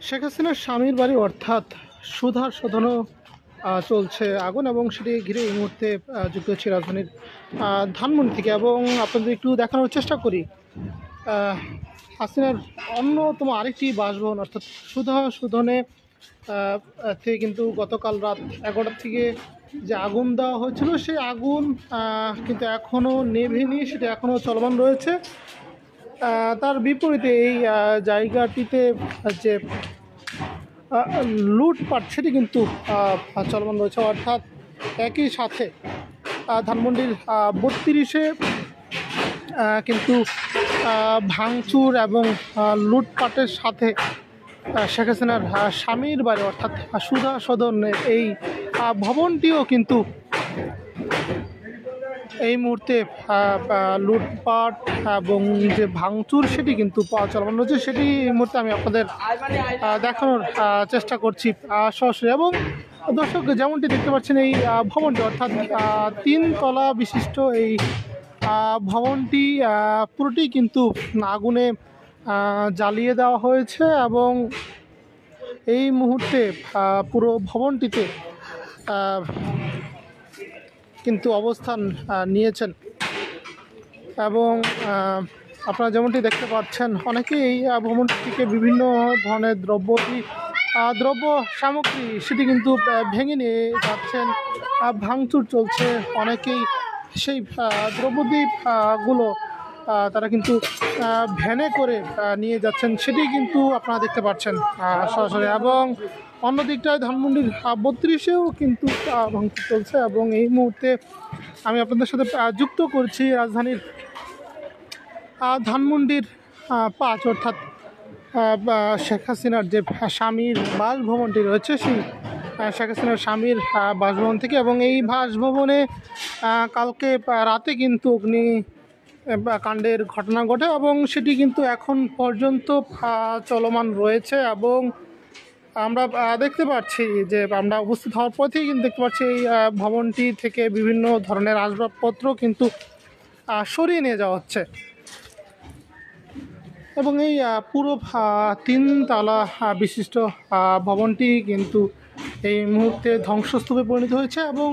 শেখ হাসিনার স্বামীর বাড়ি অর্থাৎ সুধার শোধনও চলছে আগুন এবং সেটি ঘিরে এই মুহূর্তে যুক্ত হচ্ছে রাজধানীর ধানমন্ডি থেকে। এবং আপনাদের একটু দেখানোর চেষ্টা করি হাসিনার অন্যতম আরেকটি বাসভবন অর্থাৎ সুধা শোধনে থেকে কিন্তু গতকাল রাত 11টার থেকে যে আগুন দেওয়া হয়েছিল সেই আগুন কিন্তু এখনও নেভেনি, সেটা এখনও চলমান রয়েছে। তার বিপরীতে এই জায়গাটিতে যে লুটপাট সেটি কিন্তু চলমান রয়েছে, অর্থাৎ একই সাথে ধানমন্ডির 32-এ কিন্তু ভাঙচুর এবং লুটপাটের সাথে শেখ হাসিনার স্বামীর বাড়ি অর্থাৎ সুধা সদনের এই ভবনটিও কিন্তু এই মুহূর্তে লুটপাট এবং যে ভাঙচুর সেটি কিন্তু চলমান রয়েছে। সেটি এই মুহূর্তে আমি আপনাদের দেখানোর চেষ্টা করছি সরাসরি। এবং দর্শক যেমনটি দেখতে পাচ্ছেন এই ভবনটি অর্থাৎ 3 তলা বিশিষ্ট এই ভবনটি পুরোটি কিন্তু আগুনে জ্বালিয়ে দেওয়া হয়েছে এবং এই মুহূর্তে পুরো ভবনটিতে কিন্তু অবস্থান নিয়েছেন। এবং আপনারা যেমনটি দেখতে পাচ্ছেন অনেকেই এই ভবনটি থেকে বিভিন্ন ধরনের দ্রব্য সামগ্রী সেটি কিন্তু ভেঙে নিয়ে যাচ্ছেন, ভাঙচুর চলছে। অনেকেই সেই দ্রব্যদ্বীপগুলো তারা কিন্তু ভ্যানে করে নিয়ে যাচ্ছেন, সেটি কিন্তু আপনারা দেখতে পাচ্ছেন সরাসরি। এবং অন্য দিকটায় ধানমন্ডির 32-এও কিন্তু ভাঙচুর চলছে। এবং এই মুহূর্তে আমি আপনাদের সাথে যুক্ত করছি রাজধানীর ধানমন্ডির 5 অর্থাৎ শেখ হাসিনার যে স্বামীর বাসভবনটি রয়েছে সেই শেখ হাসিনার স্বামীর বাসভবন থেকে। এবং এই বাসভবনে কালকে রাতে কিন্তু কাণ্ডের ঘটনা ঘটে এবং সেটি কিন্তু এখন পর্যন্ত চলমান রয়েছে। এবং আমরা দেখতে পাচ্ছি যে আমরা উপস্থিত হওয়ার পথেই কিন্তু দেখতে পাচ্ছি এই ভবনটি থেকে বিভিন্ন ধরনের আসবাবপত্র কিন্তু সরিয়ে নিয়ে যাওয়া হচ্ছে। এবং এই পুরো 3 তলা বিশিষ্ট ভবনটি কিন্তু এই মুহূর্তে ধ্বংসস্তূপে পরিণত হয়েছে। এবং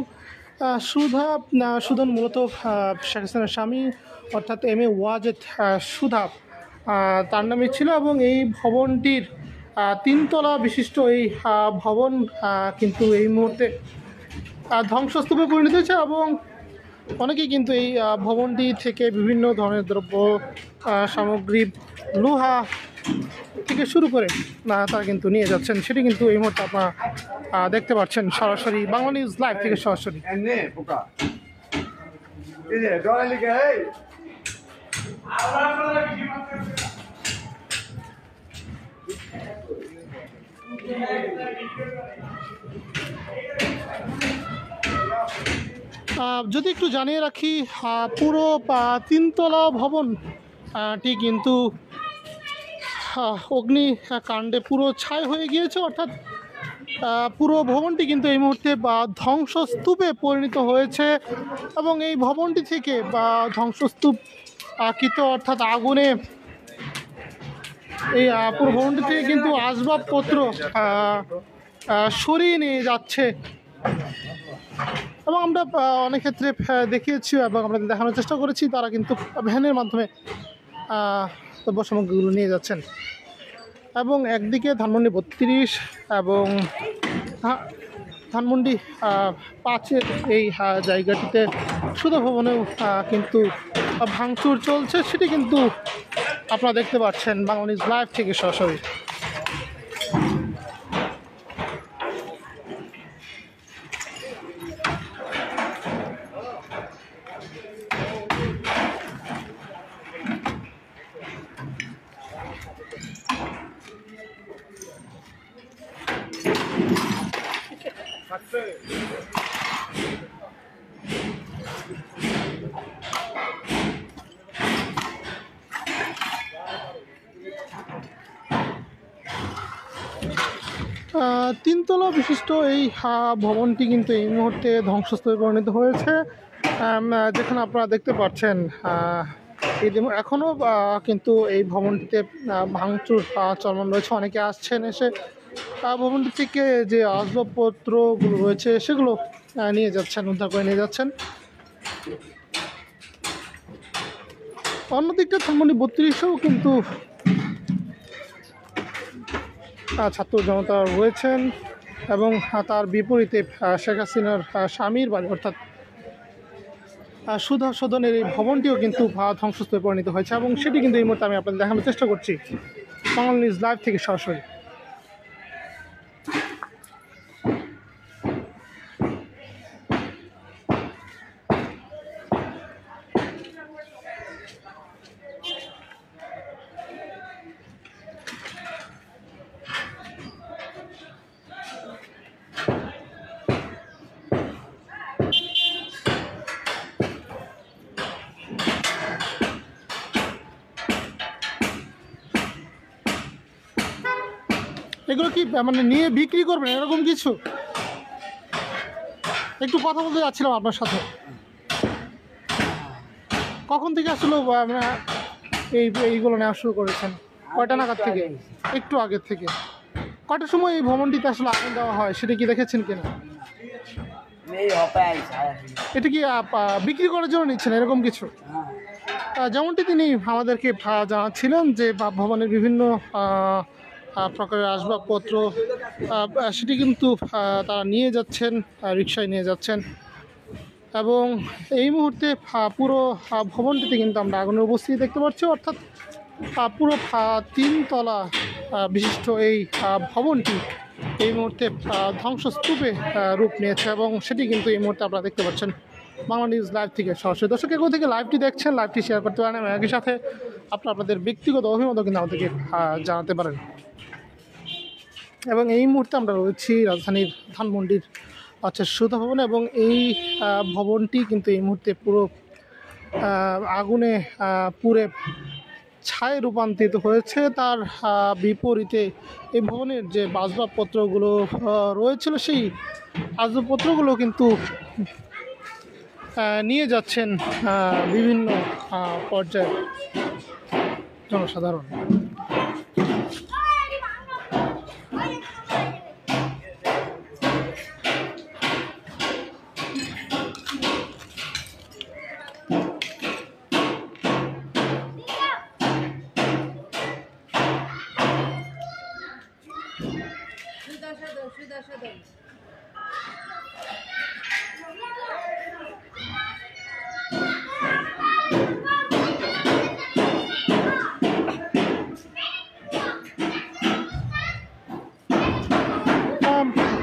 সুধন মূলত শেখ হাসিনার স্বামী অর্থাৎ এম.এ. ওয়াজেদ সুধা তার নামে ছিল। এবং এই ভবনটির 3 তলা বিশিষ্ট এই ভবন কিন্তু এই মুহূর্তে ধ্বংসস্তূপে পরিণত হয়েছে। এবং অনেকেই কিন্তু এই ভবনটি থেকে বিভিন্ন ধরনের দ্রব্য সামগ্রী লোহা থেকে শুরু করে তারা কিন্তু নিয়ে যাচ্ছেন, সেটি কিন্তু এই মুহূর্তে আপনারা দেখতে পাচ্ছেন সরাসরি বাংলা নিউজ লাইভ থেকে সরাসরি। যদি একটু জানিয়ে রাখি পুরো 3 তলা ভবনটি কিন্তু অগ্নিকাণ্ডে পুরো ছাই হয়ে গিয়েছে, অর্থাৎ পুরো ভবনটি কিন্তু এই মুহূর্তে ধ্বংসস্তূপে পরিণত হয়েছে। এবং এই ভবনটি থেকে ধ্বংসস্তূপ অর্থাৎ আগুনে এই পুরো ভবনটি থেকে কিন্তু আসবাবপত্র সরিয়ে নিয়ে যাচ্ছে। এবং আমরা অনেক ক্ষেত্রে দেখিয়েছি এবং আমরা দেখানোর চেষ্টা করেছি তারা কিন্তু ভ্যানের মাধ্যমে দ্রব্য সামগ্রীগুলো নিয়ে যাচ্ছেন। এবং একদিকে ধানমন্ডি 32 এবং ধানমন্ডি 5-এর এই জায়গাটিতে সুধা ভবনেও কিন্তু ভাঙচুর চলছে, সেটি কিন্তু আপনারা দেখতে পাচ্ছেন বাংলা নিউজ লাইভ থেকে সরাসরি। তিনতলা বিশিষ্ট এই ভবনটি কিন্তু এই মুহূর্তে ধ্বংসস্তূপে পরিণত হয়েছে, যেখানে আপনারা দেখতে পাচ্ছেন এখনও কিন্তু এই ভবনটিতে ভাঙচুর চলমান রয়েছে। অনেকে আসছেন, এসে ভবনটি থেকে যে আসবাবপত্রগুলো রয়েছে সেগুলো নিয়ে যাচ্ছেন, উদ্ধার করে নিয়ে যাচ্ছেন। অন্যদিকটা ধানমন্ডি 32-এও কিন্তু ছাত্র জনতা রয়েছেন এবং তার বিপরীতে শেখ হাসিনার স্বামীর বাড়ি অর্থাৎ সুধা সদনের এই ভবনটিও কিন্তু ধ্বংসস্তূপে পরিণত হয়েছে এবং সেটি কিন্তু এই মুহূর্তে আমি আপনাদের দেখানোর চেষ্টা করছি বাংলা নিউজ লাইভ থেকে সরাসরি। এগুলো কি মানে নিয়ে বিক্রি করবেন এরকম কিছু? একটু কথা বলতে যাচ্ছিলাম আপনার সাথে। কখন থেকে আসলে এইগুলো নেওয়া শুরু করেছেন? কয়টা নাগাদ থেকে? একটু আগের থেকে। কয়টার সময় এই ভবনটিতে আসলে আগুন দেওয়া হয় সেটা কি দেখেছেন কিনা? এটা কি বিক্রি করার জন্য নিচ্ছেন এরকম কিছু? যেমনটি তিনি আমাদেরকে জানাচ্ছিলেন যে ভবনের বিভিন্ন প্রকারের আসবাবপত্র সেটি কিন্তু তারা নিয়ে যাচ্ছেন, রিকশায় নিয়ে যাচ্ছেন এবং এই মুহূর্তে পুরো ভবনটিতে কিন্তু আমরা আগুনের উপস্থিতি দেখতে পাচ্ছি। অর্থাৎ পুরো 3 তলা বিশিষ্ট এই ভবনটি এই মুহূর্তে ধ্বংসস্তূপে রূপ নিয়েছে এবং সেটি কিন্তু এই মুহূর্তে আপনারা দেখতে পাচ্ছেন বাংলা নিউজ লাইভ থেকে সরাসরি। দর্শক এগুলো থেকে লাইভটি দেখছেন, লাইভটি শেয়ার করতে পারেন এবং একই সাথে আপনাদের ব্যক্তিগত অভিমতও কিন্তু আমাদেরকে জানাতে পারেন। এবং এই মুহূর্তে আমরা রয়েছি রাজধানীর ধানমন্ডির সুধা ভবন এবং এই ভবনটি কিন্তু এই মুহূর্তে পুরো আগুনে পুড়ে ছায়ে রূপান্তরিত হয়েছে। তার বিপরীতে এই ভবনের যে আসবাবপত্রগুলো রয়েছিল সেই আসবাবপত্রগুলো কিন্তু নিয়ে যাচ্ছেন বিভিন্ন পর্যায়ের জনসাধারণ।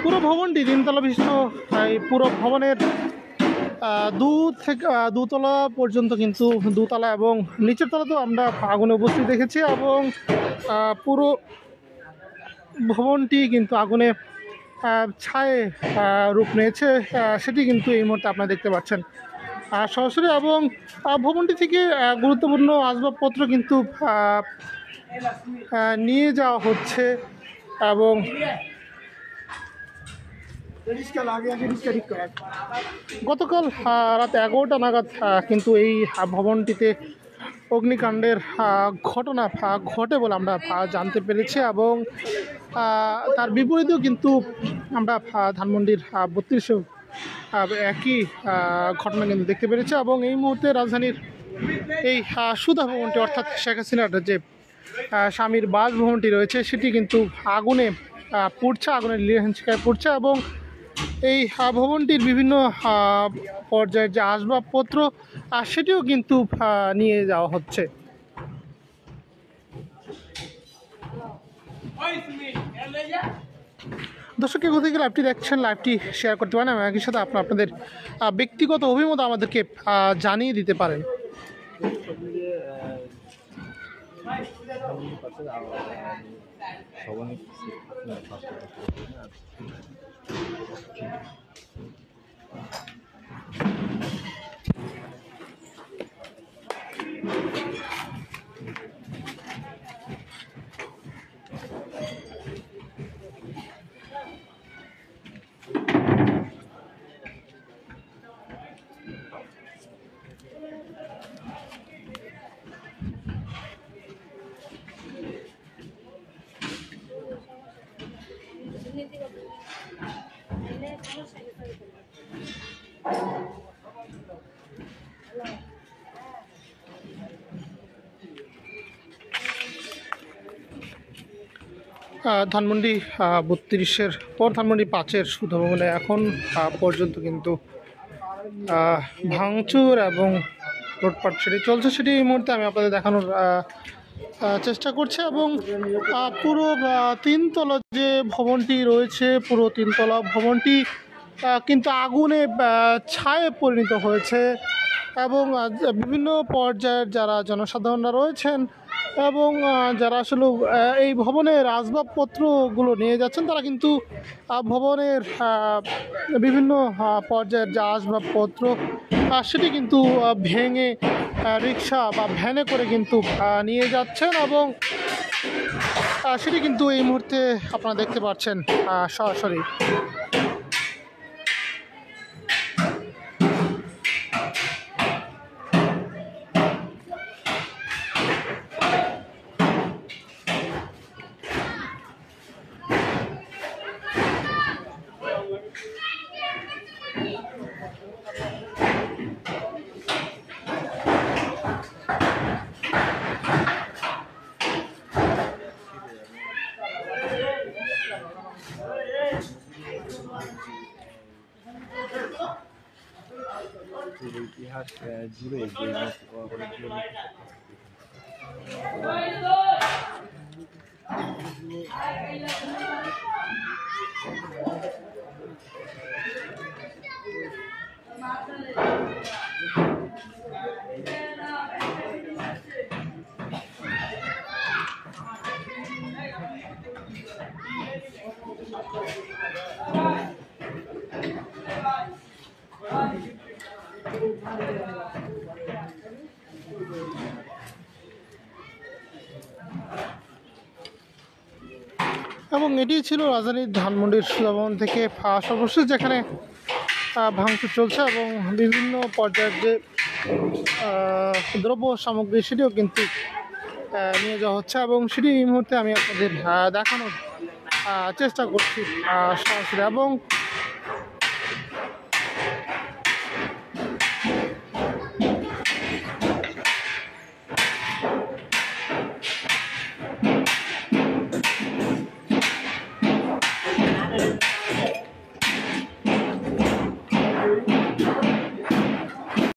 পুরো ভবনটি 3 তলা বিশিষ্ট। এই পুরো ভবনের দুতলা পর্যন্ত কিন্তু দোতলা এবং নিচের তলাতেও আমরা আগুনে উপস্থিত দেখেছি এবং পুরো ভবনটি কিন্তু আগুনে ছায়ে রূপ নিয়েছে, সেটি কিন্তু এই মুহূর্তে আপনারা দেখতে পাচ্ছেন সরাসরি। এবং ভবনটি থেকে গুরুত্বপূর্ণ আসবাবপত্র কিন্তু নিয়ে যাওয়া হচ্ছে এবং গতকাল রাত 11টা নাগাদ কিন্তু এই ভবনটিতে অগ্নিকাণ্ডের ঘটনা ঘটে বলে আমরা জানতে পেরেছি এবং তার বিপরীতেও কিন্তু আমরা ধানমন্ডির 32-এও একই ঘটনা কিন্তু দেখতে পেরেছি এবং এই মুহূর্তে রাজধানীর এই সুধা ভবনটি অর্থাৎ শেখ হাসিনার যে স্বামীর বাসভবনটি রয়েছে সেটি কিন্তু আগুনে পুড়ছে, আগুনের লিহানশিকায় পুড়ছে এবং এই ভবনটির বিভিন্ন পর্যায়ের যে আসবাবপত্র সেটিও কিন্তু নিয়ে যাওয়া হচ্ছে। দর্শক কোথা থেকে লাইভটি দেখছেন, লাইভটি শেয়ার করতে পারেন এবং একই সাথে আপনাদের ব্যক্তিগত অভিমত আমাদেরকে জানিয়ে দিতে পারেন। ধানমন্ডি 32-এর পর ধানমন্ডি 5-এর সুধা ভবনে এখন পর্যন্ত কিন্তু ভাঙচুর এবং লুটপাট সেটি চলছে, সেটি এই মুহূর্তে আমি আপনাদের দেখানোর চেষ্টা করছি। এবং পুরো তিনতলা যে ভবনটি রয়েছে, পুরো তিনতলা ভবনটি কিন্তু আগুনে ছায়ে পরিণত হয়েছে এবং বিভিন্ন পর্যায়ের যারা জনসাধারণরা রয়েছেন এবং যারা আসলে এই ভবনের আসবাবপত্রগুলো নিয়ে যাচ্ছেন, তারা কিন্তু ভবনের বিভিন্ন পর্যায়ের যা আসবাবপত্র সেটি কিন্তু ভেঙে রিক্সা বা ভ্যানে করে কিন্তু নিয়ে যাচ্ছেন এবং সেটি কিন্তু এই মুহূর্তে আপনারা দেখতে পাচ্ছেন সরাসরি। ইতিহাস জুড়ে যে এবং এটি ছিল রাজধানীর ধানমন্ডির সুধা ভবন থেকে সর্বশেষ যেখানে ভাঙচুর চলছে এবং বিভিন্ন পর্যায়ের যে দ্রব্য সামগ্রী সেটিও কিন্তু নিয়ে যাওয়া হচ্ছে এবং সেটি এই মুহূর্তে আমি আপনাদের দেখানোর চেষ্টা করছি সরাসরি। এবং